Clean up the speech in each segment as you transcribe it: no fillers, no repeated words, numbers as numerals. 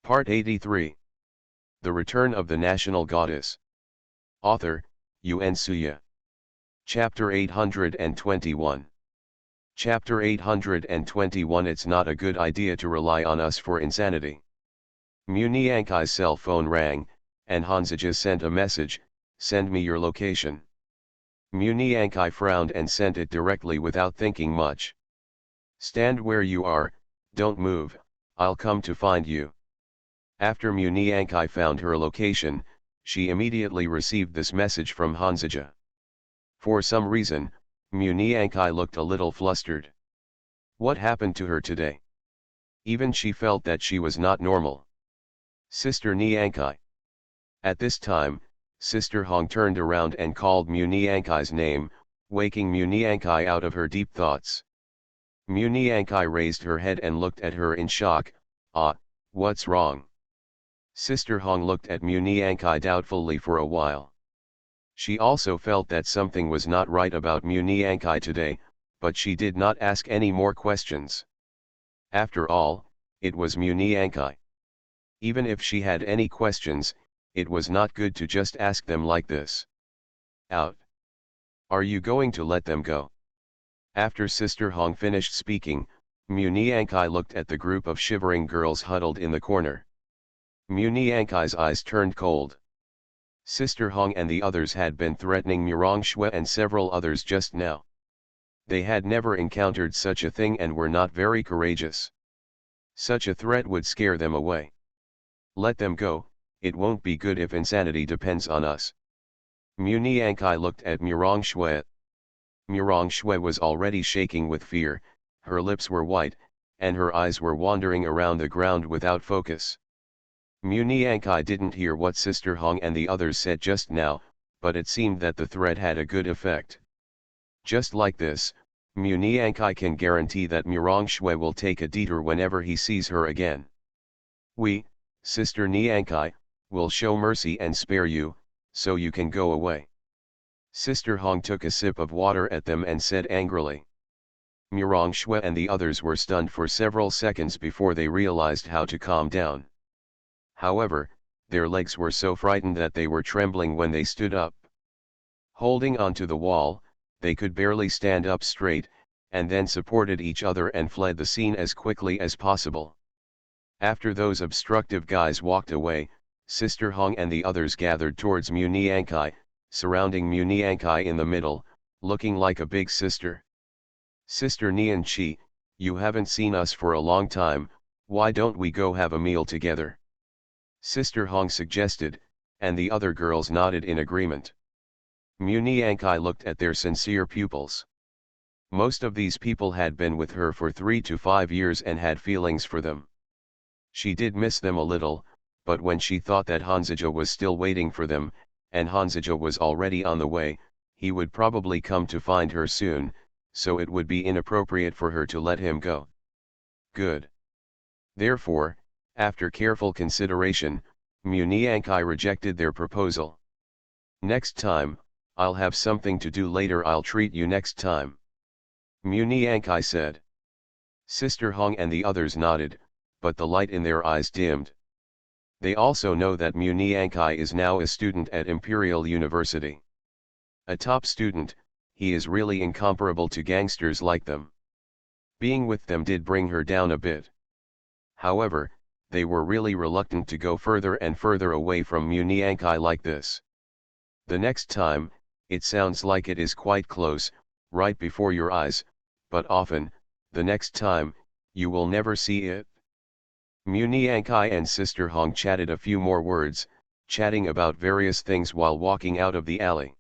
Part 83. The Return of the National Goddess. Author, Yuen Suya. Chapter 821. Chapter 821. It's not a good idea to rely on us for insanity. Muniankai's cell phone rang, and Hanzaja sent a message, "Send me your location." Muniankai frowned and sent it directly without thinking much. "Stand where you are, don't move, I'll come to find you." After Muniankai found her location, she immediately received this message from Hanzaja. For some reason, Muniankai looked a little flustered. What happened to her today? Even she felt that she was not normal. Sister Niankai. At this time, Sister Hong turned around and called Muniankai's name, waking Muniankai out of her deep thoughts. Muniankai raised her head and looked at her in shock. "Ah, what's wrong?" Sister Hong looked at Muniankai doubtfully for a while. She also felt that something was not right about Muniankai today, but she did not ask any more questions. After all, it was Muniankai. Even if she had any questions, it was not good to just ask them like this. "Out. Are you going to let them go?" After Sister Hong finished speaking, Muniankai looked at the group of shivering girls huddled in the corner. Muniankai's eyes turned cold. Sister Hong and the others had been threatening Murong and several others just now. They had never encountered such a thing and were not very courageous. Such a threat would scare them away. "Let them go, it won't be good if insanity depends on us." Muniankai looked at Murong Shui. Murong Shui was already shaking with fear, her lips were white, and her eyes were wandering around the ground without focus. Muniankai didn't hear what Sister Hong and the others said just now, but it seemed that the threat had a good effect. Just like this, Muniankai can guarantee that Murong Shui will take a detour whenever he sees her again. "We, Sister Niankai, will show mercy and spare you, so you can go away." Sister Hong took a sip of water at them and said angrily. Murong Shui and the others were stunned for several seconds before they realized how to calm down. However, their legs were so frightened that they were trembling when they stood up. Holding onto the wall, they could barely stand up straight, and then supported each other and fled the scene as quickly as possible. After those obstructive guys walked away, Sister Hong and the others gathered towards Muniankai, surrounding Muniankai in the middle, looking like a big sister. "Sister Nian Chi, you haven't seen us for a long time, why don't we go have a meal together?" Sister Hong suggested, and the other girls nodded in agreement. Muniankai looked at their sincere pupils. Most of these people had been with her for 3 to 5 years and had feelings for them. She did miss them a little, but when she thought that Hanzaja was still waiting for them, and Hanzaja was already on the way, he would probably come to find her soon, so it would be inappropriate for her to let him go. Good. Therefore, after careful consideration, Muniankai rejected their proposal. "Next time, I'll have something to do later. I'll treat you next time," Muniankai said. Sister Hong and the others nodded, but the light in their eyes dimmed. They also know that Muniankai is now a student at Imperial University. A top student, he is really incomparable to gangsters like them. Being with them did bring her down a bit. However, they were really reluctant to go further and further away from Muniankai like this. "The next time, it sounds like it is quite close, right before your eyes, but often, the next time, you will never see it." Muniankai and Sister Hong chatted a few more words, chatting about various things while walking out of the alley.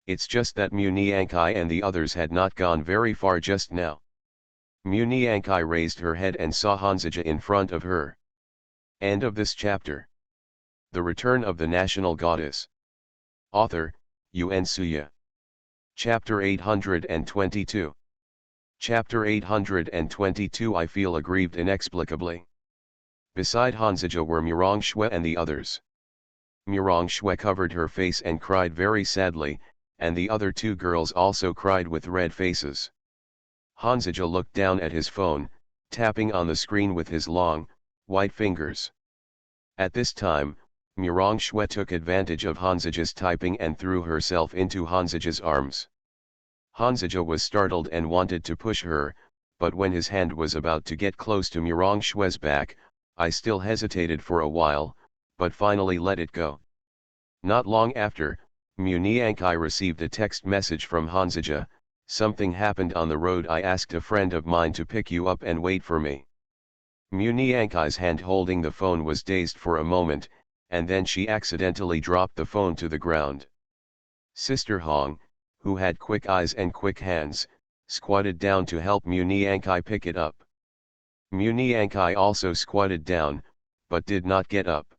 It's just that Muniankai and the others had not gone very far just now. Muniankai raised her head and saw Hanzaja in front of her. End of this chapter. The Return of the National Goddess. Author, Yuen Suya. Chapter 822. Chapter 822. I feel aggrieved inexplicably. Beside Hanzaja were Murong Shui and the others. Murong Shui covered her face and cried very sadly, and the other two girls also cried with red faces. Hanzaja looked down at his phone, tapping on the screen with his long, white fingers. At this time, Murong Shui took advantage of Hanzija's typing and threw herself into Hanzija's arms. Hanzija was startled and wanted to push her, but when his hand was about to get close to Murong Shui's back, I still hesitated for a while, but finally let it go. Not long after, Muniankai received a text message from Hanzija, "Something happened on the road. I asked a friend of mine to pick you up and wait for me." Muniankai's hand holding the phone was dazed for a moment, and then she accidentally dropped the phone to the ground. Sister Hong, who had quick eyes and quick hands, squatted down to help Muniankai pick it up. Muniankai also squatted down, but did not get up.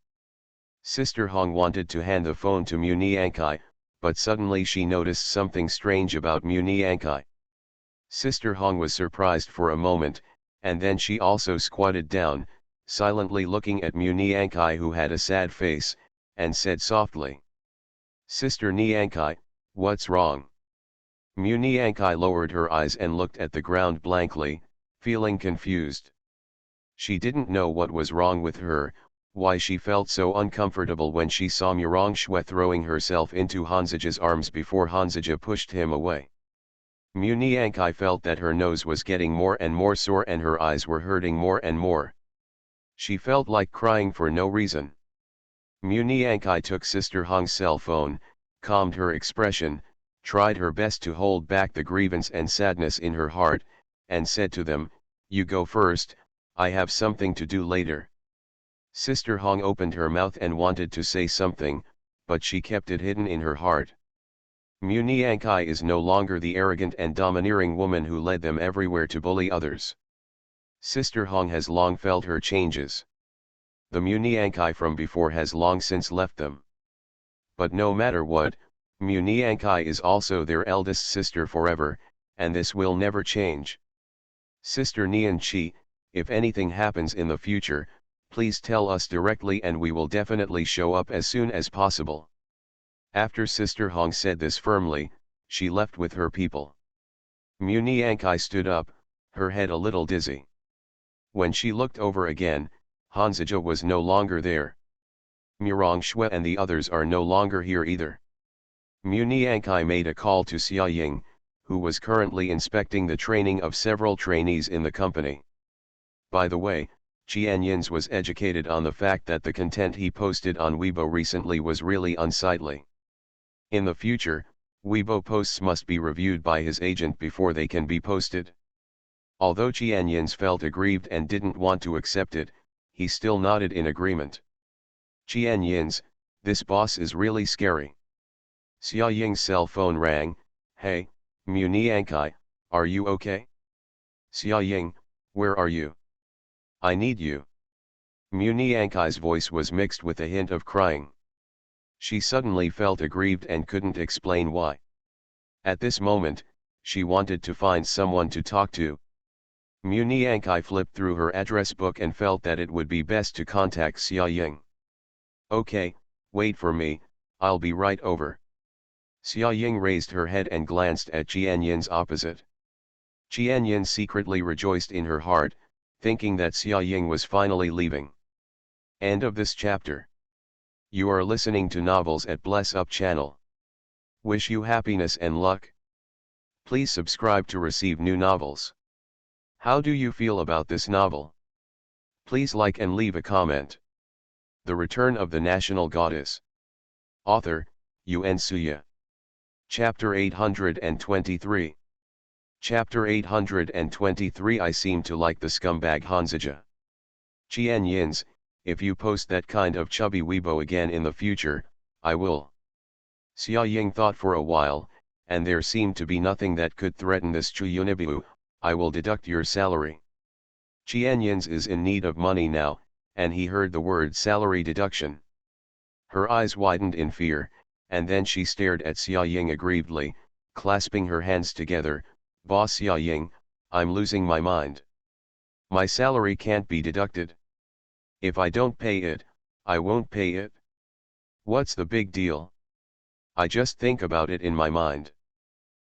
Sister Hong wanted to hand the phone to Muniankai, but suddenly she noticed something strange about Muniankai. Sister Hong was surprised for a moment, and then she also squatted down, silently looking at Muniankai, who had a sad face, and said softly, "Sister Niankai, what's wrong?" Muniankai lowered her eyes and looked at the ground blankly, feeling confused. She didn't know what was wrong with her, why she felt so uncomfortable when she saw Murong Shui throwing herself into Hanzija's arms before Hanzija pushed him away. Muniankai felt that her nose was getting more and more sore and her eyes were hurting more and more. She felt like crying for no reason. Muniankai took Sister Hong's cell phone, calmed her expression, tried her best to hold back the grievance and sadness in her heart, and said to them, "You go first, I have something to do later." Sister Hong opened her mouth and wanted to say something, but she kept it hidden in her heart. Muniankai is no longer the arrogant and domineering woman who led them everywhere to bully others. Sister Hong has long felt her changes. The Muniankai from before has long since left them. But no matter what, Muniankai is also their eldest sister forever, and this will never change. Sister Nian Chi, if anything happens in the future, please tell us directly and we will definitely show up as soon as possible. After Sister Hong said this firmly, she left with her people. Muniankai stood up, her head a little dizzy. When she looked over again, Hanzija was no longer there. Murong Shui and the others are no longer here either. Muniankai made a call to Xia Ying, who was currently inspecting the training of several trainees in the company. By the way, Qianyins was educated on the fact that the content he posted on Weibo recently was really unsightly. In the future, Weibo posts must be reviewed by his agent before they can be posted. Although Qianyins felt aggrieved and didn't want to accept it, he still nodded in agreement. "Qianyins, this boss is really scary." Xia Ying's cell phone rang. "Hey, Muniankai, are you okay?" "Xia Ying, where are you? I need you." Muniankai's voice was mixed with a hint of crying. She suddenly felt aggrieved and couldn't explain why. At this moment, she wanted to find someone to talk to. Muniankai flipped through her address book and felt that it would be best to contact Xia Ying. "Okay, wait for me, I'll be right over." Xia Ying raised her head and glanced at Qianyin's opposite. Qianyin secretly rejoiced in her heart, thinking that Xia Ying was finally leaving. End of this chapter. You are listening to Novels at Bless Up channel. Wish you happiness and luck. Please subscribe to receive new novels. How do you feel about this novel? Please like and leave a comment. The Return of the National Goddess. Author, Yuan Suya. Chapter 823. Chapter 823. I seem to like the scumbag Hanzija. Qianyins, if you post that kind of chubby Weibo again in the future, I will. Xia Ying thought for a while, and there seemed to be nothing that could threaten this Chuyunibu. "I will deduct your salary." Qianyins is in need of money now, and he heard the word salary deduction. Her eyes widened in fear, and then she stared at Xia Ying aggrievedly, clasping her hands together. "Boss Xia Ying, I'm losing my mind. My salary can't be deducted. If I don't pay it, I won't pay it. What's the big deal? I just think about it in my mind."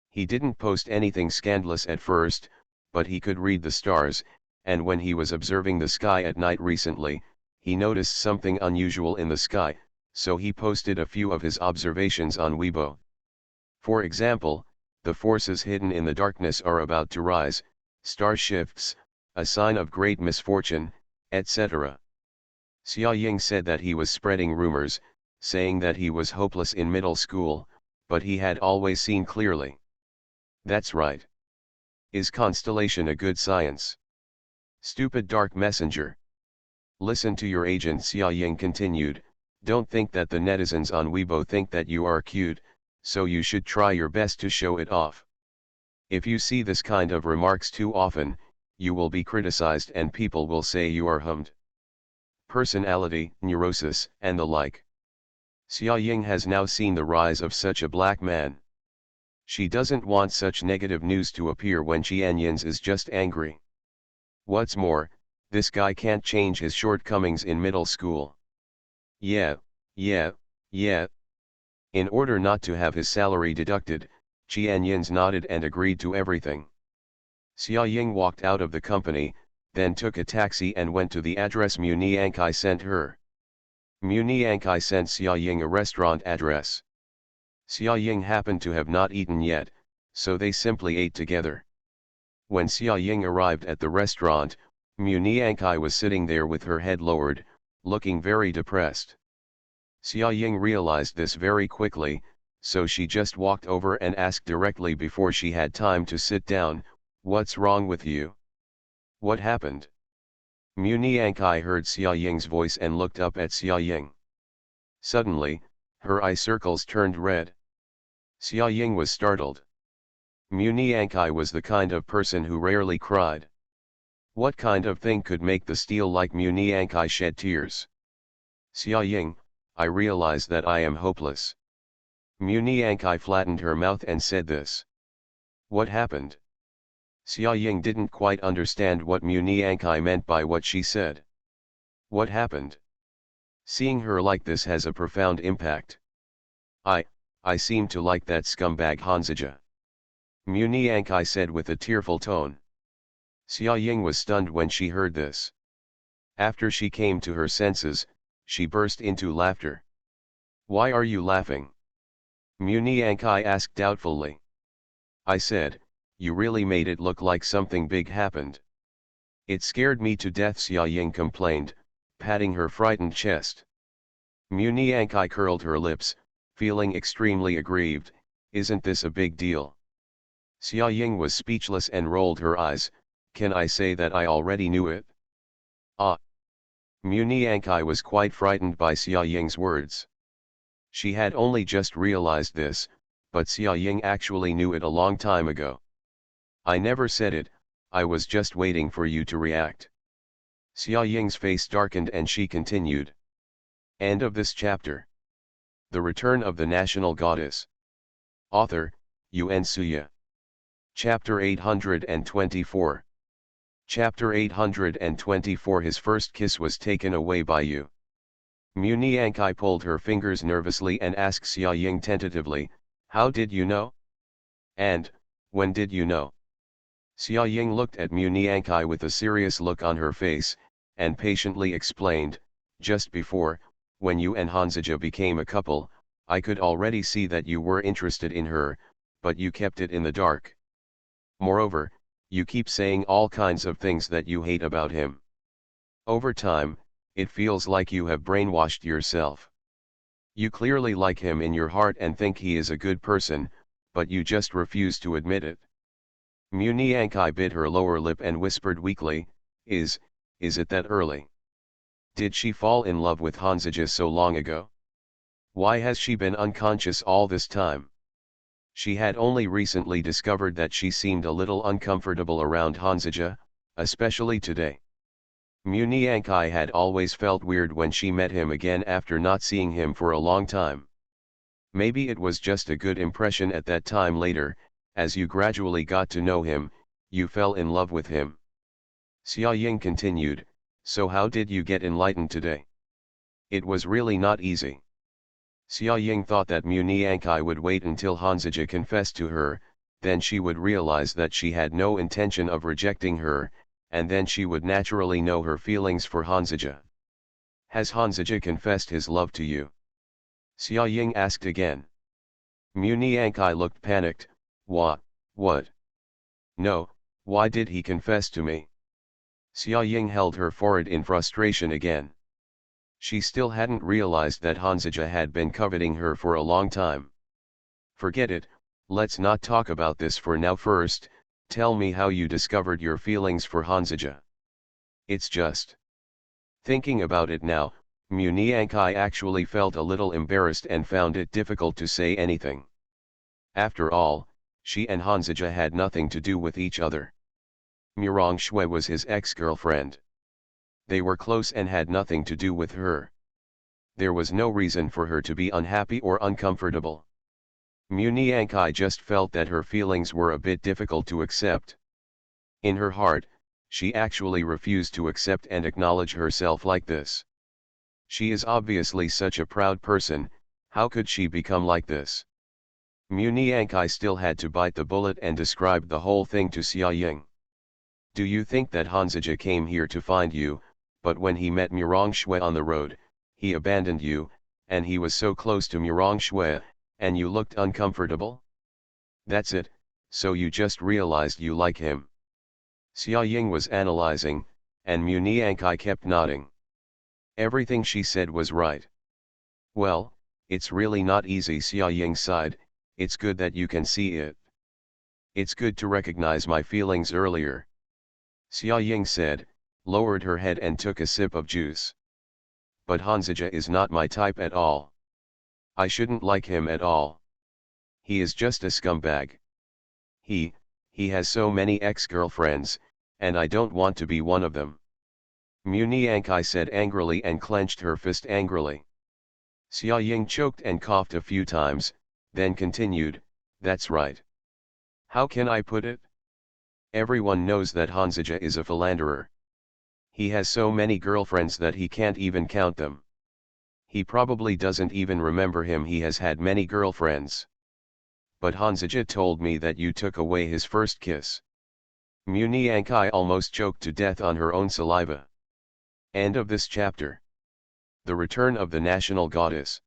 He didn't post anything scandalous at first, but he could read the stars, and when he was observing the sky at night recently, he noticed something unusual in the sky, so he posted a few of his observations on Weibo. For example, the forces hidden in the darkness are about to rise, star shifts, a sign of great misfortune, etc. Xia Ying said that he was spreading rumors, saying that he was hopeless in middle school, but he had always seen clearly. That's right. Is constellation a good science? Stupid dark messenger. Listen to your agent, Xia Ying continued. Don't think that the netizens on Weibo think that you are cute, so you should try your best to show it off. If you see this kind of remarks too often, you will be criticized and people will say you are hummed. Personality, neurosis, and the like. Xia Ying has now seen the rise of such a black man. She doesn't want such negative news to appear when Qianyins is just angry. What's more, this guy can't change his shortcomings in middle school. Yeah. In order not to have his salary deducted, Qianyins nodded and agreed to everything. Xia Ying walked out of the company, then took a taxi and went to the address Mu Niankai sent her. Mu Niankai sent Xia Ying a restaurant address. Xia Ying happened to have not eaten yet, so they simply ate together. When Xia Ying arrived at the restaurant, Mu Niankai was sitting there with her head lowered, looking very depressed. Xia Ying realized this very quickly, so she just walked over and asked directly before she had time to sit down, "What's wrong with you? What happened?" Mu Niankai heard Xia Ying's voice and looked up at Xia Ying. Suddenly, her eye circles turned red. Xia Ying was startled. Mu Niankai was the kind of person who rarely cried. What kind of thing could make the steel like Mu Niankai shed tears? "Xia Ying, I realize that I am hopeless." Mu Niankai flattened her mouth and said this. What happened? Xia Ying didn't quite understand what Mu Niankai meant by what she said. What happened? Seeing her like this has a profound impact. I seem to like that scumbag Hanzija. Mu Niankai said with a tearful tone. Xia Ying was stunned when she heard this. After she came to her senses, she burst into laughter. Why are you laughing? Mu Niankai asked doubtfully. I said, you really made it look like something big happened. It scared me to death, Xia Ying complained, patting her frightened chest. Mu Niankai curled her lips, feeling extremely aggrieved. Isn't this a big deal? Xia Ying was speechless and rolled her eyes. Can I say that I already knew it? Ah! Mu Niankai was quite frightened by Xia Ying's words. She had only just realized this, but Xia Ying actually knew it a long time ago. I never said it, I was just waiting for you to react. Xia Ying's face darkened and she continued. End of this chapter. The Return of the National Goddess. Author, Yuan Suya. Chapter 824. Chapter 824. His first kiss was taken away by you. Mu Niankai pulled her fingers nervously and asked Xia Ying tentatively, how did you know? And, when did you know? Xia Ying looked at Mu Niankai with a serious look on her face, and patiently explained, just before, when you and Hanzija became a couple, I could already see that you were interested in her, but you kept it in the dark. Moreover, you keep saying all kinds of things that you hate about him. Over time, it feels like you have brainwashed yourself. You clearly like him in your heart and think he is a good person, but you just refuse to admit it. Mu Niankai bit her lower lip and whispered weakly, Is it that early? Did she fall in love with Hanzija so long ago? Why has she been unconscious all this time? She had only recently discovered that she seemed a little uncomfortable around Hanzija, especially today. Mu Niankai had always felt weird when she met him again after not seeing him for a long time. Maybe it was just a good impression at that time. Later, as you gradually got to know him, you fell in love with him. Xia Ying continued, so how did you get enlightened today? It was really not easy. Xia Ying thought that Mu Niankai would wait until Hanzija confessed to her, then she would realize that she had no intention of rejecting her, and then she would naturally know her feelings for Hanzija. Has Hanzija confessed his love to you? Xia Ying asked again. Mu Niankai looked panicked. What? No, why did he confess to me? Xia Ying held her forehead in frustration again. She still hadn't realized that Hanzija had been coveting her for a long time. Forget it, let's not talk about this for now. First, tell me how you discovered your feelings for Hanzija. It's just. Thinking about it now, Mu Niankai actually felt a little embarrassed and found it difficult to say anything. After all, she and Hanzija had nothing to do with each other. Murong Shui was his ex-girlfriend. They were close and had nothing to do with her. There was no reason for her to be unhappy or uncomfortable. Mu Niankai just felt that her feelings were a bit difficult to accept. In her heart, she actually refused to accept and acknowledge herself like this. She is obviously such a proud person, how could she become like this? Mu Niankai still had to bite the bullet and describe the whole thing to Xia Ying. Do you think that Hanzija came here to find you, but when he met Murong Shui on the road, he abandoned you, and he was so close to Murong Shui, and you looked uncomfortable? That's it, so you just realized you like him. Xia Ying was analyzing, and Mu Niankai kept nodding. Everything she said was right. Well, it's really not easy. Xia Ying sighed. It's good that you can see it. It's good to recognize my feelings earlier. Xia Ying said, lowered her head and took a sip of juice. But Hanzija is not my type at all. I shouldn't like him at all. He is just a scumbag. He has so many ex-girlfriends, and I don't want to be one of them. Mu Niankai said angrily and clenched her fist angrily. Xia Ying choked and coughed a few times, then continued, that's right. How can I put it? Everyone knows that Hanzija is a philanderer. He has so many girlfriends that he can't even count them. He probably doesn't even remember him. He has had many girlfriends. But Hanzija told me that you took away his first kiss. Mu Niankai almost choked to death on her own saliva. End of this chapter. The Return of the National Goddess.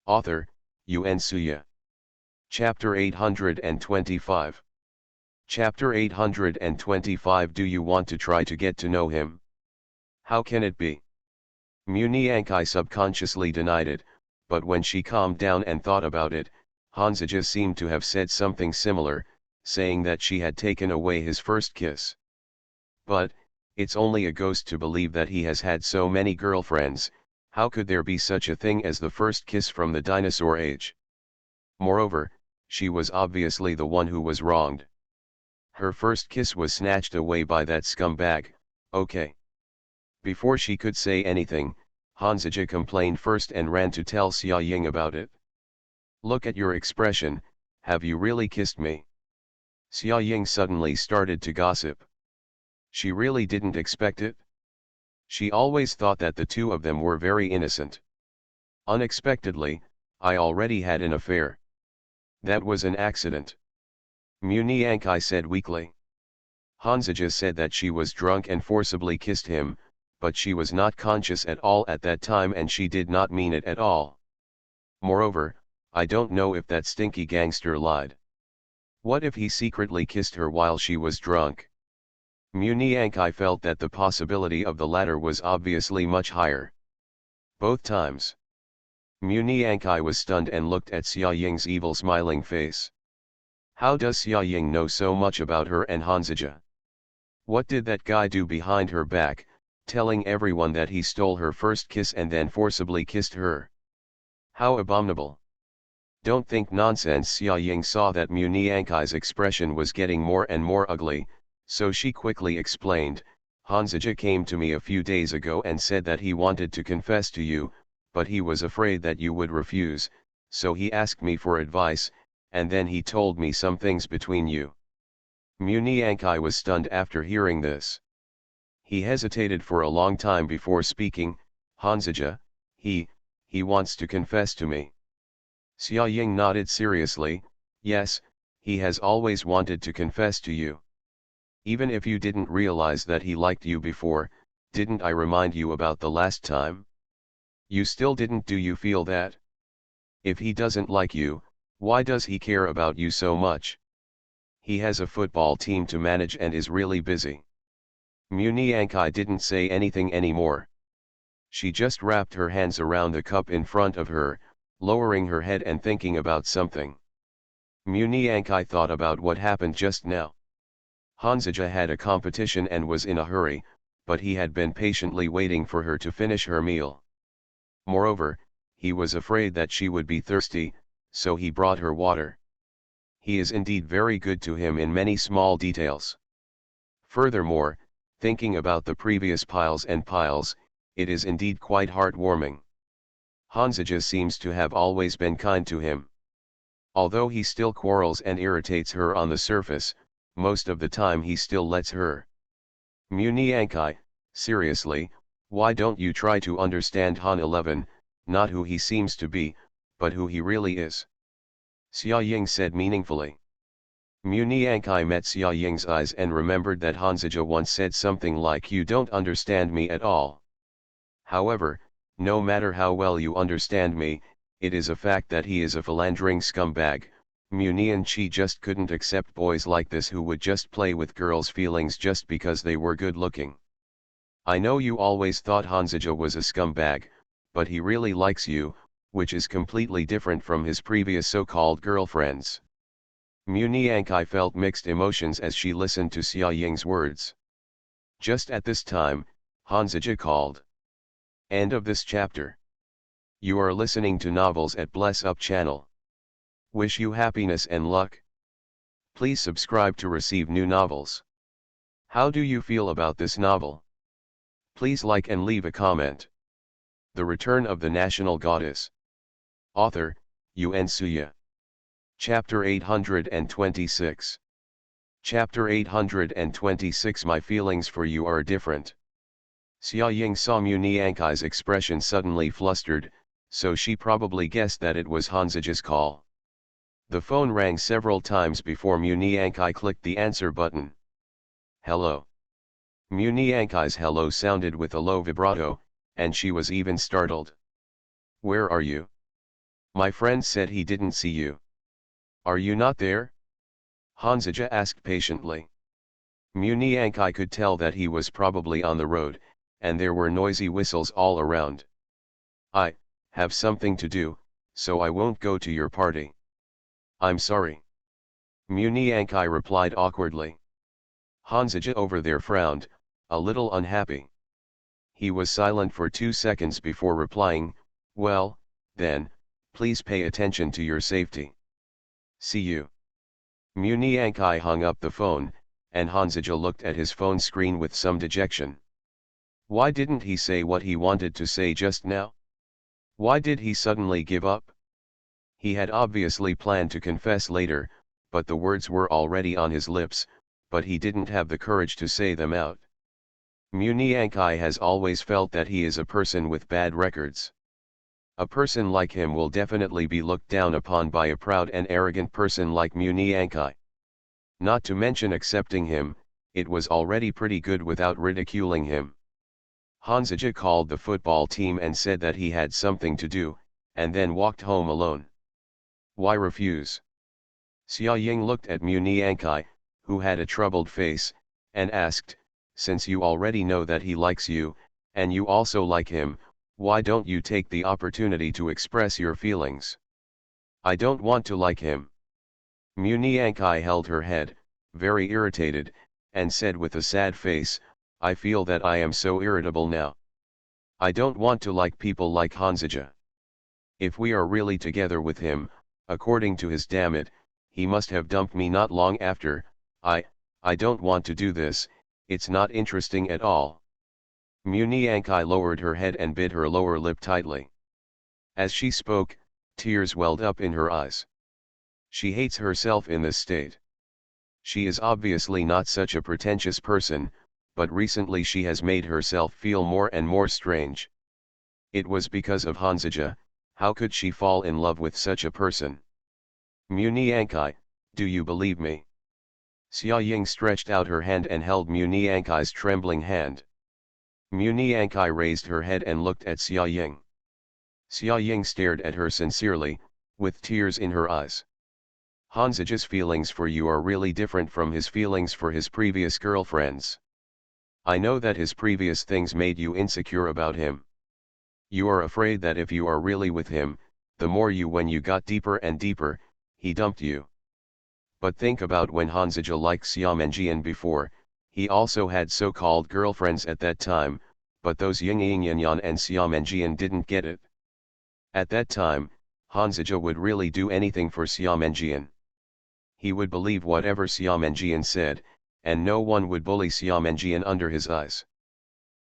Author, Yuan Suya. Chapter 825. Chapter 825. Do you want to try to get to know him? How can it be? Mu Niankai subconsciously denied it, but when she calmed down and thought about it, Hanzija seemed to have said something similar, saying that she had taken away his first kiss. But, it's only a ghost to believe that he has had so many girlfriends. How could there be such a thing as the first kiss from the dinosaur age? Moreover, she was obviously the one who was wronged. Her first kiss was snatched away by that scumbag. Okay. Before she could say anything, Hanzija complained first and ran to tell Xia Ying about it. Look at your expression, have you really kissed me? Xia Ying suddenly started to gossip. She really didn't expect it. She always thought that the two of them were very innocent. Unexpectedly, I already had an affair. That was an accident. Mu Niankai said weakly. Hanzija said that she was drunk and forcibly kissed him, but she was not conscious at all at that time and she did not mean it at all. Moreover, I don't know if that stinky gangster lied. What if he secretly kissed her while she was drunk? Mu Niankai felt that the possibility of the latter was obviously much higher. Both times. Mu Niankai was stunned and looked at Xia Ying's evil smiling face. How does Xia Ying know so much about her and Hanzija? What did that guy do behind her back, telling everyone that he stole her first kiss and then forcibly kissed her? How abominable. Don't think nonsense. Xia Ying saw that Mu Niankai's expression was getting more and more ugly, so she quickly explained, Hanzija came to me a few days ago and said that he wanted to confess to you, but he was afraid that you would refuse, so he asked me for advice, and then he told me some things between you. Mu Niankai was stunned after hearing this. He hesitated for a long time before speaking. Hanzija, he wants to confess to me. Xia Ying nodded seriously, yes, he has always wanted to confess to you. Even if you didn't realize that he liked you before, didn't I remind you about the last time? You still didn't do you feel that? If he doesn't like you, why does he care about you so much? He has a football team to manage and is really busy. Muniankai didn't say anything anymore. She just wrapped her hands around the cup in front of her, lowering her head and thinking about something. Muniankai thought about what happened just now. Hanzija had a competition and was in a hurry, but he had been patiently waiting for her to finish her meal. Moreover, he was afraid that she would be thirsty, so he brought her water. He is indeed very good to him in many small details. Furthermore, thinking about the previous piles and piles, it is indeed quite heartwarming. Hanzija seems to have always been kind to him. Although he still quarrels and irritates her on the surface, most of the time he still lets her. Muniankai, seriously, why don't you try to understand Han 11, not who he seems to be, but who he really is? Xia Ying said meaningfully. Muniankai met Xia Ying's eyes and remembered that Hanzija once said something like, "You don't understand me at all." However, no matter how well you understand me, it is a fact that he is a philandering scumbag. Munianchi just couldn't accept boys like this who would just play with girls' feelings just because they were good looking. I know you always thought Hanzija was a scumbag, but he really likes you, which is completely different from his previous so-called girlfriends. Muniankai felt mixed emotions as she listened to Xia Ying's words. Just at this time, Hanzija called. End of this chapter. You are listening to Novels at Bless Up channel. Wish you happiness and luck. Please subscribe to receive new novels. How do you feel about this novel? Please like and leave a comment. The Return of the National Goddess. Author, Yuen Suya. Chapter 826. Chapter 826. My feelings for you are different. Xia Ying saw Muniankai's expression suddenly flustered, so she probably guessed that it was Hanzija's call. The phone rang several times before Muniankai clicked the answer button. Hello. Muniankai's hello sounded with a low vibrato, and she was even startled. Where are you? My friend said he didn't see you. Are you not there? Hanzija asked patiently. Muniankai could tell that he was probably on the road, and there were noisy whistles all around. I have something to do, so I won't go to your party. I'm sorry. Muniankai replied awkwardly. Hanzija over there frowned, a little unhappy. He was silent for 2 seconds before replying, well, then, please pay attention to your safety. See you. Muniankai hung up the phone, and Hanzija looked at his phone screen with some dejection. Why didn't he say what he wanted to say just now? Why did he suddenly give up? He had obviously planned to confess later, but the words were already on his lips, but he didn't have the courage to say them out. Muniankai has always felt that he is a person with bad records. A person like him will definitely be looked down upon by a proud and arrogant person like Muniankai. Not to mention accepting him, it was already pretty good without ridiculing him. Hanzija called the football team and said that he had something to do, and then walked home alone. Why refuse? Xia Ying looked at Muniankai, who had a troubled face, and asked, since you already know that he likes you, and you also like him, why don't you take the opportunity to express your feelings? I don't want to like him. Muniankai held her head, very irritated, and said with a sad face, I feel that I am so irritable now. I don't want to like people like Hanzija. If we are really together with him, according to his damn it, he must have dumped me not long after. I don't want to do this, it's not interesting at all. Muniankai lowered her head and bit her lower lip tightly. As she spoke, tears welled up in her eyes. She hates herself in this state. She is obviously not such a pretentious person, but recently she has made herself feel more and more strange. It was because of Hanzija. How could she fall in love with such a person? Muniankai, do you believe me? Xia Ying stretched out her hand and held Muniankai's trembling hand. Muniankai raised her head and looked at Xia Ying. Xia Ying stared at her sincerely, with tears in her eyes. Hanzija's feelings for you are really different from his feelings for his previous girlfriends. I know that his previous things made you insecure about him. You are afraid that if you are really with him, the more when you got deeper and deeper, he dumped you. But think about when Hanzija liked Xia Menjian before, he also had so-called girlfriends at that time, but those Ying Yingyan and Xia Menjian didn't get it. At that time, Hanzija would really do anything for Xia Menjian. He would believe whatever Xia Menjian said, and no one would bully Xia Menjian under his eyes.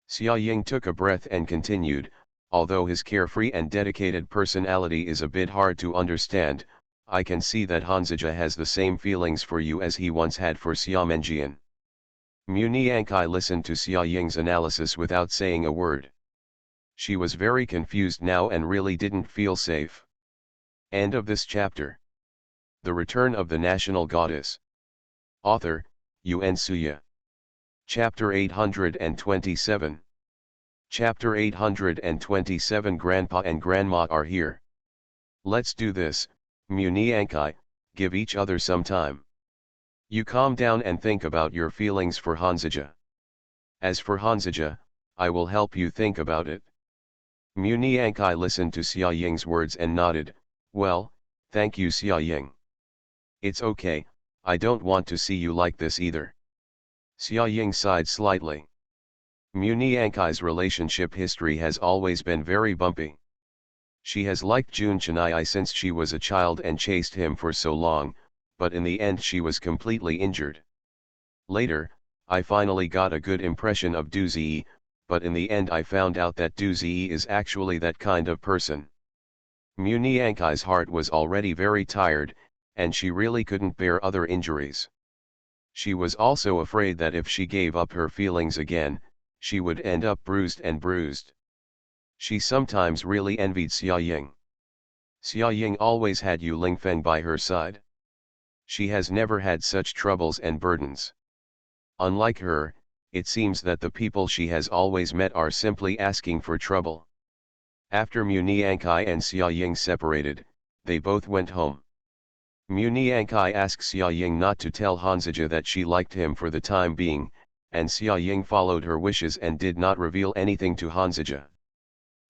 Xia Ying took a breath and continued, although his carefree and dedicated personality is a bit hard to understand, I can see that Hanzija has the same feelings for you as he once had for Xia Menjian. Mu Niankai listened to Xia Ying's analysis without saying a word. She was very confused now and really didn't feel safe. End of this chapter. The Return of the National Goddess. Author, Yuan Suya. Chapter 827. Chapter 827. Grandpa and Grandma are here. Let's do this, Mu Niankai, give each other some time. You calm down and think about your feelings for Hanzija. As for Hanzija, I will help you think about it. Mu Niankai listened to Xia Ying's words and nodded, well, thank you Xia Ying. It's okay, I don't want to see you like this either. Xia Ying sighed slightly. Mu Niankai's relationship history has always been very bumpy. She has liked Jun Chenai since she was a child and chased him for so long, but in the end she was completely injured. Later, I finally got a good impression of Du Ziyi, but in the end I found out that Du Ziyi is actually that kind of person. Mu Niankai's heart was already very tired, and she really couldn't bear other injuries. She was also afraid that if she gave up her feelings again, she would end up bruised and bruised. She sometimes really envied Xia Ying. Xia Ying always had Yu Lingfeng by her side. She has never had such troubles and burdens. Unlike her, it seems that the people she has always met are simply asking for trouble. After Mu Niankai and Xia Ying separated, they both went home. Mu Niankai asked Xia Ying not to tell Hanzija that she liked him for the time being, and Xia Ying followed her wishes and did not reveal anything to Hanzija.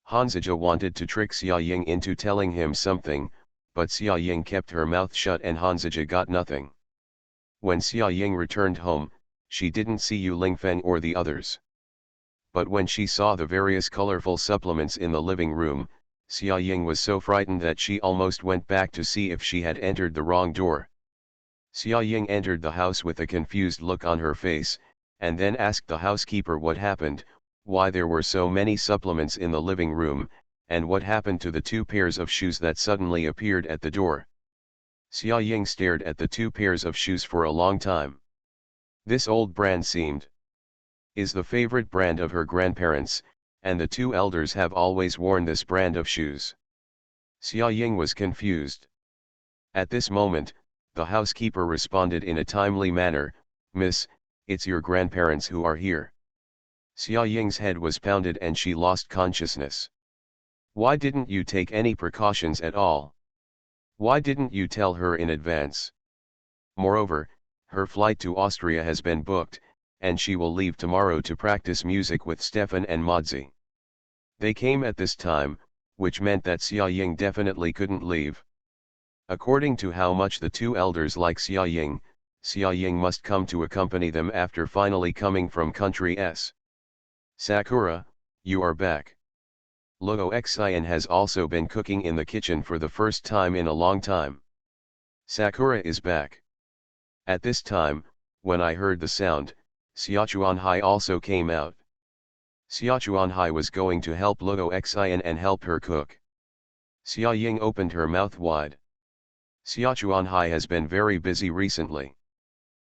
Hanzija wanted to trick Xia Ying into telling him something, but Xia Ying kept her mouth shut and Hanzija got nothing. When Xia Ying returned home, she didn't see Yu Lingfeng or the others. But when she saw the various colorful supplements in the living room, Xia Ying was so frightened that she almost went back to see if she had entered the wrong door. Xia Ying entered the house with a confused look on her face, and then asked the housekeeper what happened, why there were so many supplements in the living room, and what happened to the 2 pairs of shoes that suddenly appeared at the door. Xia Ying stared at the 2 pairs of shoes for a long time. This old brand seemed is the favorite brand of her grandparents, and the 2 elders have always worn this brand of shoes. Xia Ying was confused. At this moment, the housekeeper responded in a timely manner, Miss, it's your grandparents who are here. Xia Ying's head was pounded and she lost consciousness. Why didn't you take any precautions at all? Why didn't you tell her in advance? Moreover, her flight to Austria has been booked, and she will leave tomorrow to practice music with Stefan and Modzi. They came at this time, which meant that Xia Ying definitely couldn't leave. According to how much the 2 elders like Xia Ying must come to accompany them after finally coming from country S. Sakura, you are back. Luo Xian has also been cooking in the kitchen for the first time in a long time. Sakura is back. At this time, when I heard the sound, Xia Chuanhai also came out. Xia Chuanhai was going to help Luo Xian and help her cook. Xia Ying opened her mouth wide. Xia Chuanhai has been very busy recently.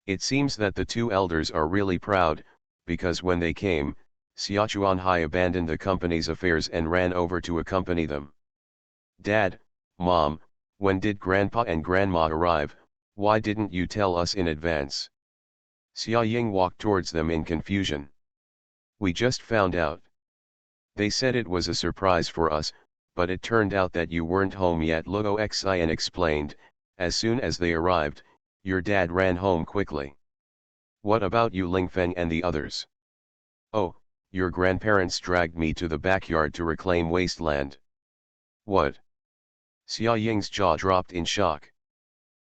It seems that the 2 elders are really proud, because when they came, Xia Chuanhai abandoned the company's affairs and ran over to accompany them. Dad, Mom, when did Grandpa and Grandma arrive? Why didn't you tell us in advance? Xia Ying walked towards them in confusion. We just found out. They said it was a surprise for us, but it turned out that you weren't home yet. Luo Xian explained. As soon as they arrived, your dad ran home quickly. What about you, Lingfeng and the others? Oh, your grandparents dragged me to the backyard to reclaim wasteland. What? Xia Ying's jaw dropped in shock.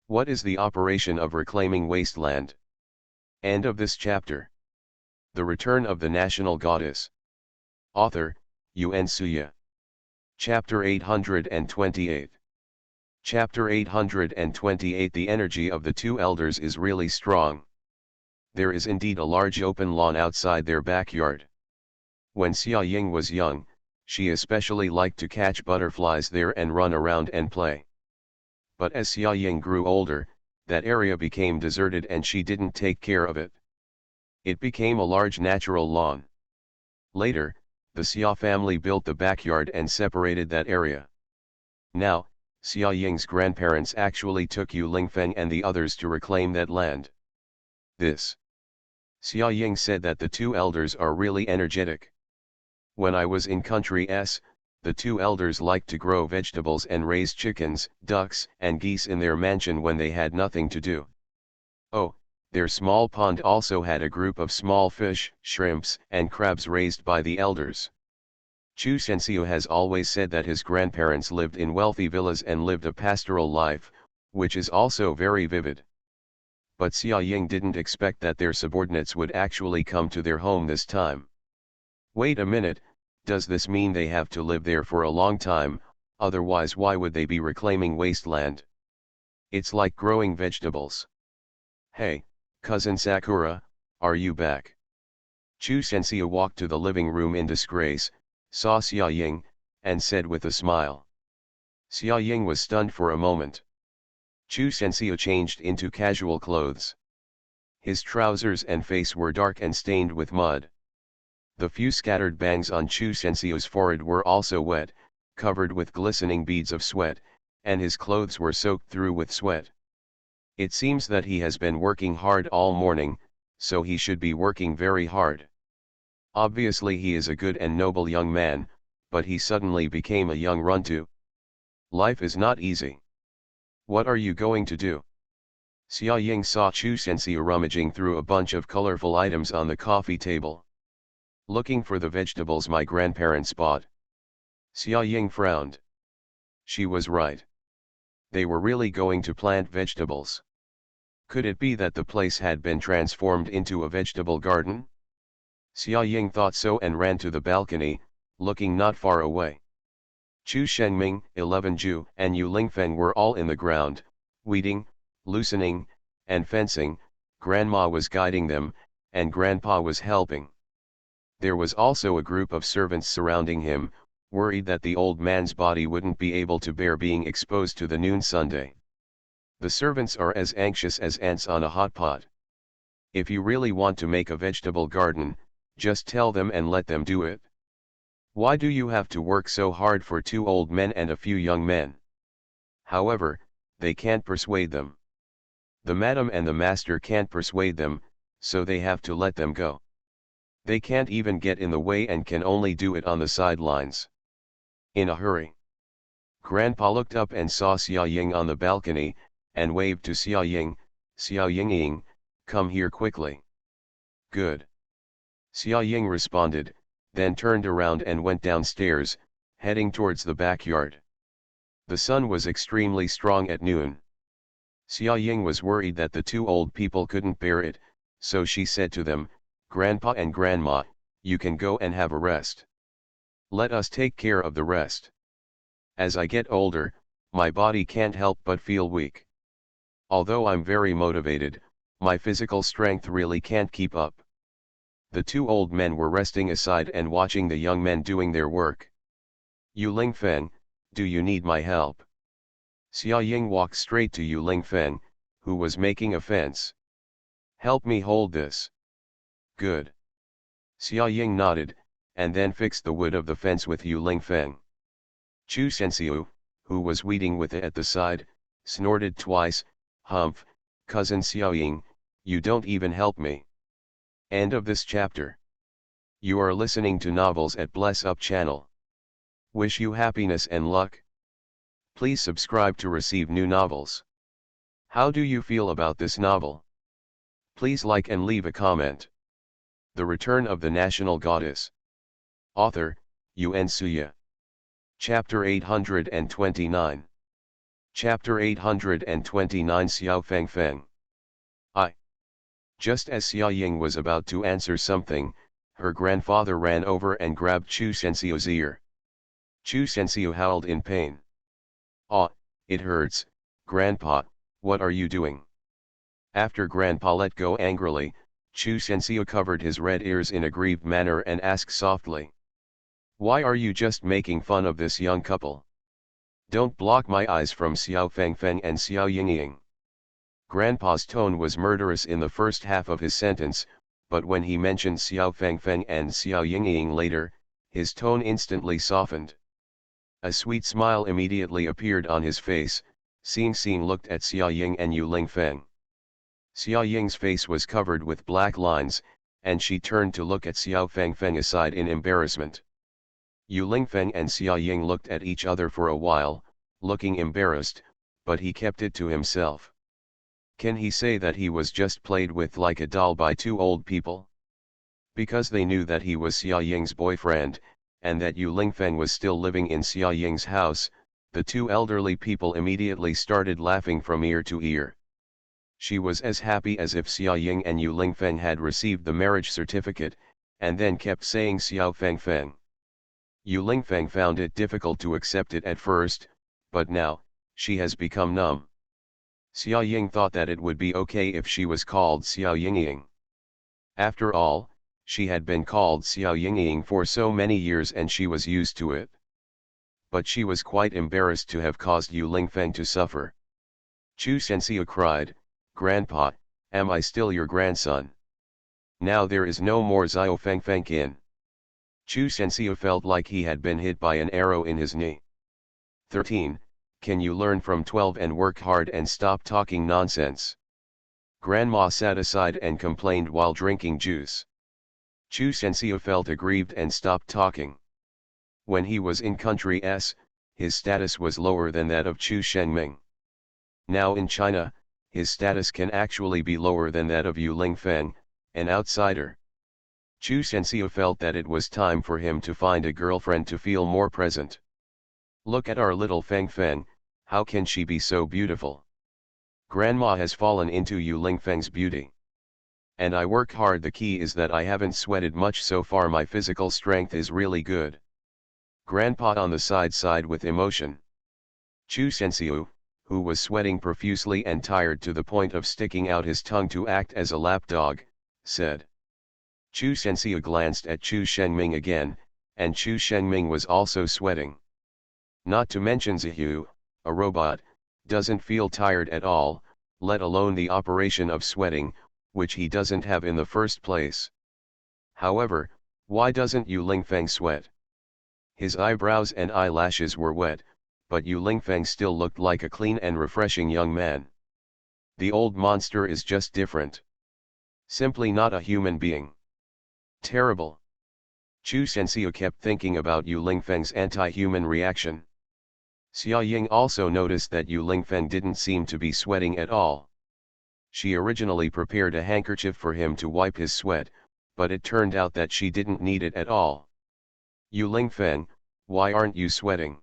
What is the operation of reclaiming wasteland? End of this chapter. The Return of the National Goddess. Author, Yuan Suya. Chapter 828. Chapter 828. The energy of the two elders is really strong. There is indeed a large open lawn outside their backyard. When Xia Ying was young, she especially liked to catch butterflies there and run around and play. But as Xia Ying grew older, that area became deserted and she didn't take care of it. It became a large natural lawn. Later, the Xia family built the backyard and separated that area. Now, Xia Ying's grandparents actually took Yu Lingfeng and the others to reclaim that land. Xia Ying said that the two elders are really energetic. When I was in country S, the two elders liked to grow vegetables and raise chickens, ducks, and geese in their mansion when they had nothing to do. Oh, their small pond also had a group of small fish, shrimps, and crabs raised by the elders. Chu Shenxiu has always said that his grandparents lived in wealthy villas and lived a pastoral life, which is also very vivid. But Xia Ying didn't expect that their subordinates would actually come to their home this time. Wait a minute, does this mean they have to live there for a long time? Otherwise why would they be reclaiming wasteland? It's like growing vegetables. Hey, cousin Sakura, are you back? Chu Shenxiu walked to the living room in disgrace, saw Xia Ying, and said with a smile. Xia Ying was stunned for a moment. Chu Shenxiu changed into casual clothes. His trousers and face were dark and stained with mud. The few scattered bangs on Chu Shenxiu's forehead were also wet, covered with glistening beads of sweat, and his clothes were soaked through with sweat. It seems that he has been working hard all morning, so he should be working very hard. Obviously he is a good and noble young man, but he suddenly became a young runtu. Life is not easy. What are you going to do? Xia Ying saw Chu Shenxiu rummaging through a bunch of colorful items on the coffee table. Looking for the vegetables my grandparents bought. Xia Ying frowned. She was right. They were really going to plant vegetables. Could it be that the place had been transformed into a vegetable garden? Xia Ying thought so and ran to the balcony, looking not far away. Chu Shenming, 11 Ju, and Yu Lingfeng were all in the ground, weeding, loosening, and fencing. Grandma was guiding them, and Grandpa was helping. There was also a group of servants surrounding him, worried that the old man's body wouldn't be able to bear being exposed to the noon sunday. The servants are as anxious as ants on a hot pot. If you really want to make a vegetable garden, just tell them and let them do it. Why do you have to work so hard for two old men and a few young men? However, they can't persuade them. The madam and the master can't persuade them, so they have to let them go. They can't even get in the way and can only do it on the sidelines. In a hurry. Grandpa looked up and saw Xia Ying on the balcony, and waved to Xia Ying. Xia Ying, come here quickly. Good. Xia Ying responded, then turned around and went downstairs, heading towards the backyard. The sun was extremely strong at noon. Xia Ying was worried that the two old people couldn't bear it, so she said to them, Grandpa and Grandma, you can go and have a rest. Let us take care of the rest. As I get older, my body can't help but feel weak. Although I'm very motivated, my physical strength really can't keep up. The two old men were resting aside and watching the young men doing their work. Yu Lingfeng, do you need my help? Xia Ying walked straight to Yu Lingfeng, who was making a fence. Help me hold this. Good. Xia Ying nodded, and then fixed the wood of the fence with Yu Lingfeng. Chu Shenxiu, who was weeding with it at the side, snorted twice, Humph, cousin Xia Ying, you don't even help me. End of this chapter. You are listening to novels at Bless Up channel. Wish you happiness and luck. Please subscribe to receive new novels. How do you feel about this novel? Please like and leave a comment. The Return of the National Goddess. Author, Yuan Suya. Chapter 829. Chapter 829 Xiao Feng Feng. Just as Xia Ying was about to answer something, her grandfather ran over and grabbed Chu Shenxiu's ear. Chu Shenxiu howled in pain. "Ah, it hurts, Grandpa, what are you doing?" After Grandpa let go angrily, Chu Shenxiu covered his red ears in a grieved manner and asked softly. "Why are you just making fun of this young couple? Don't block my eyes from Xiao Fengfeng and Xiao Yingying." Grandpa's tone was murderous in the first half of his sentence, but when he mentioned Xiao Fengfeng and Xiao Yingying later, his tone instantly softened. A sweet smile immediately appeared on his face. Xing Xing looked at Xia Ying and Yu Lingfeng. Xia Ying's face was covered with black lines, and she turned to look at Xiao Fengfeng aside in embarrassment. Yu Lingfeng and Xia Ying looked at each other for a while, looking embarrassed, but he kept it to himself. Can he say that he was just played with like a doll by two old people? Because they knew that he was Xia Ying's boyfriend, and that Yu Lingfeng was still living in Xia Ying's house, the two elderly people immediately started laughing from ear to ear. She was as happy as if Xia Ying and Yu Lingfeng had received the marriage certificate, and then kept saying Xiao Fengfeng. Yu Lingfeng found it difficult to accept it at first, but now, she has become numb. Xia Ying thought that it would be okay if she was called Xiao Yingying. After all, she had been called Xiao Yingying for so many years and she was used to it. But she was quite embarrassed to have caused Yu Lingfeng to suffer. Chu Shenxiu cried, "Grandpa, am I still your grandson? Now there is no more Xiao Fengfeng kin." Chu Shenxiu felt like he had been hit by an arrow in his knee. 13. Can you learn from 12 and work hard and stop talking nonsense? Grandma sat aside and complained while drinking juice. Chu Shenxiu felt aggrieved and stopped talking. When he was in country S, his status was lower than that of Chu Shengming. Now in China, his status can actually be lower than that of Yu Lingfeng, an outsider. Chu Shenxiu felt that it was time for him to find a girlfriend to feel more present. Look at our little Feng Feng, how can she be so beautiful? Grandma has fallen into Yu Lingfeng's beauty. And I work hard. The key is that I haven't sweated much so far. My physical strength is really good. Grandpa on the side sighed with emotion. Chu Shenxiu, who was sweating profusely and tired to the point of sticking out his tongue to act as a lapdog, said. Chu Shenxiu glanced at Chu Shengming again, and Chu Shengming was also sweating. Not to mention Zihu, a robot, doesn't feel tired at all, let alone the operation of sweating, which he doesn't have in the first place. However, why doesn't Yu Lingfeng sweat? His eyebrows and eyelashes were wet, but Yu Lingfeng still looked like a clean and refreshing young man. The old monster is just different. Simply not a human being. Terrible. Chu Shenxiu kept thinking about Yu Lingfeng's anti-human reaction. Xia Ying also noticed that Yu Lingfeng didn't seem to be sweating at all. She originally prepared a handkerchief for him to wipe his sweat, but it turned out that she didn't need it at all. Yu Lingfeng, why aren't you sweating?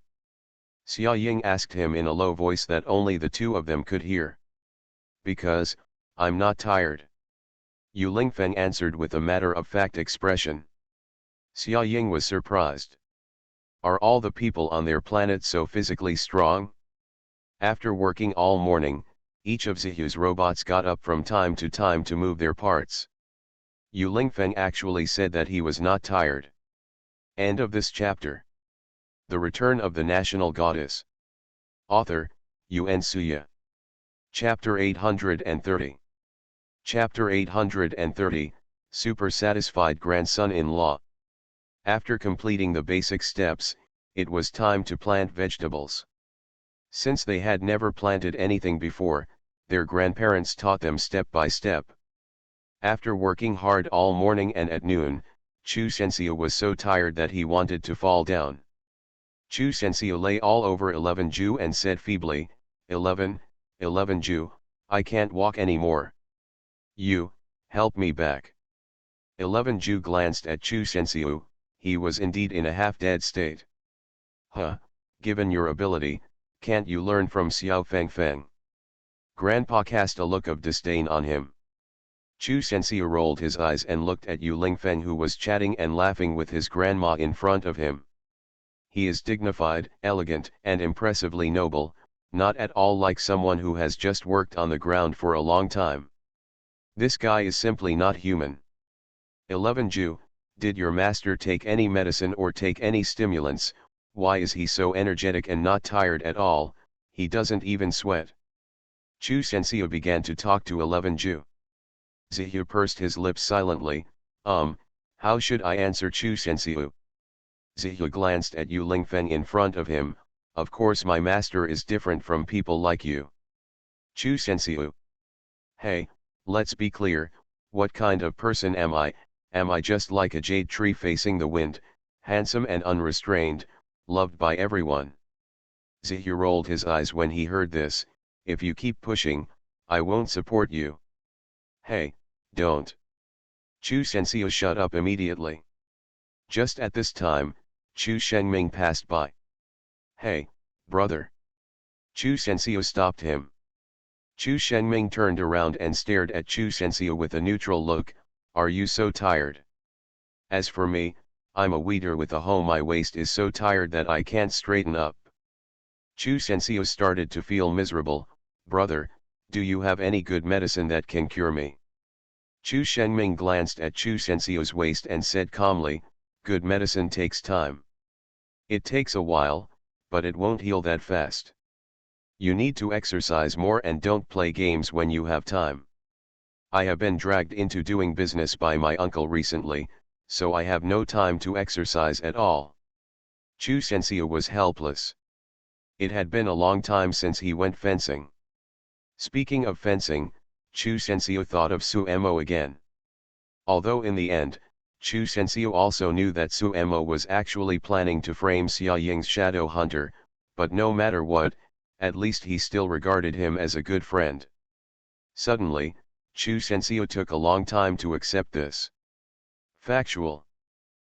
Xia Ying asked him in a low voice that only the two of them could hear. Because, I'm not tired. Yu Lingfeng answered with a matter-of-fact expression. Xia Ying was surprised. Are all the people on their planet so physically strong? After working all morning, each of Zihu's robots got up from time to move their parts. Yu Lingfeng actually said that he was not tired. End of this chapter. The Return of the National Goddess. Author, Yuan Suya. Chapter 830. Chapter 830, Super Satisfied Grandson-in-Law. After completing the basic steps, it was time to plant vegetables. Since they had never planted anything before, their grandparents taught them step by step. After working hard all morning and at noon, Chu Shenxiu was so tired that he wanted to fall down. Chu Sensio lay all over 11 Ju and said feebly, 11, 11 Ju, I can't walk anymore. You, help me back. 11 Ju glanced at Chu Sensio, he was indeed in a half-dead state. Huh, given your ability, can't you learn from Xiao Feng Feng? Grandpa cast a look of disdain on him. Chu Sensio rolled his eyes and looked at Yu Lingfeng, who was chatting and laughing with his grandma in front of him. He is dignified, elegant, and impressively noble, not at all like someone who has just worked on the ground for a long time. This guy is simply not human. 11 Ju, did your master take any medicine or take any stimulants? Why is he so energetic and not tired at all? He doesn't even sweat. Chu Sensio began to talk to 11 Ju. Zihu pursed his lips silently. How should I answer Chu Sensio? Zihu glanced at Yu Lingfeng in front of him. Of course my master is different from people like you. Chu Sensio. Hey, let's be clear, what kind of person am I? Am I just like a jade tree facing the wind, handsome and unrestrained, loved by everyone? Zihu rolled his eyes when he heard this. If you keep pushing, I won't support you. Hey, don't. Chu Sensio shut up immediately. Just at this time, Chu Shengming passed by. Hey, brother. Chu Sensio stopped him. Chu Shengming turned around and stared at Chu Sensio with a neutral look. Are you so tired? As for me, I'm a weeder with a hoe. My waist is so tired that I can't straighten up. Chu Sensio started to feel miserable. Brother, do you have any good medicine that can cure me? Chu Shengming glanced at Chu Sensio's waist and said calmly, good medicine takes time. It takes a while, but it won't heal that fast. You need to exercise more and don't play games when you have time. I have been dragged into doing business by my uncle recently, so I have no time to exercise at all. Chu Sensio was helpless. It had been a long time since he went fencing. Speaking of fencing, Chu Sensio thought of Suemo again. Although in the end, Chu Sensio also knew that Suemo was actually planning to frame Xia Ying's shadow hunter, but no matter what, at least he still regarded him as a good friend. Suddenly, Chu Sensio took a long time to accept this. Factual.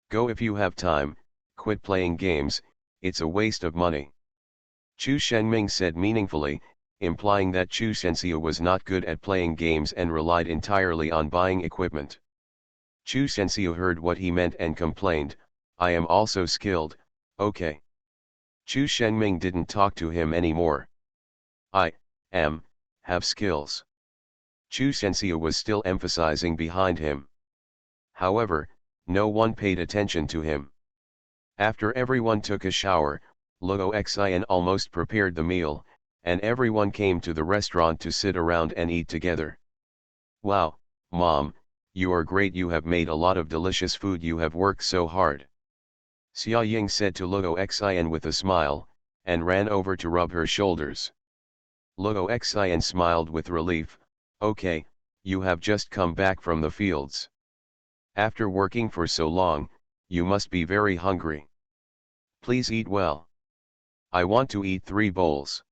Go if you have time, quit playing games, it's a waste of money. Chu Shengming said meaningfully, implying that Chu Sensio was not good at playing games and relied entirely on buying equipment. Chu Sensio heard what he meant and complained, I am also skilled, okay. Chu Shengming didn't talk to him anymore. Have skills. Chu Sensio was still emphasizing behind him. However, no one paid attention to him. After everyone took a shower, Luo Xian almost prepared the meal, and everyone came to the restaurant to sit around and eat together. Wow, Mom, you are great, you have made a lot of delicious food, you have worked so hard. Xia Ying said to Luo Xian with a smile, and ran over to rub her shoulders. Luo Xian smiled with relief, okay, you have just come back from the fields. After working for so long, you must be very hungry. Please eat well. I want to eat 3 bowls.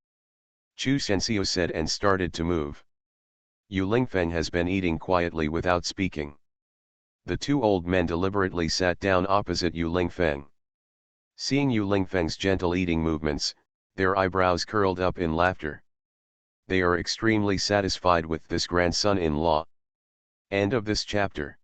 Chu Sensio said and started to move. Yu Lingfeng has been eating quietly without speaking. The 2 old men deliberately sat down opposite Yu Lingfeng. Seeing Yu Lingfeng's gentle eating movements, their eyebrows curled up in laughter. They are extremely satisfied with this grandson-in-law. End of this chapter.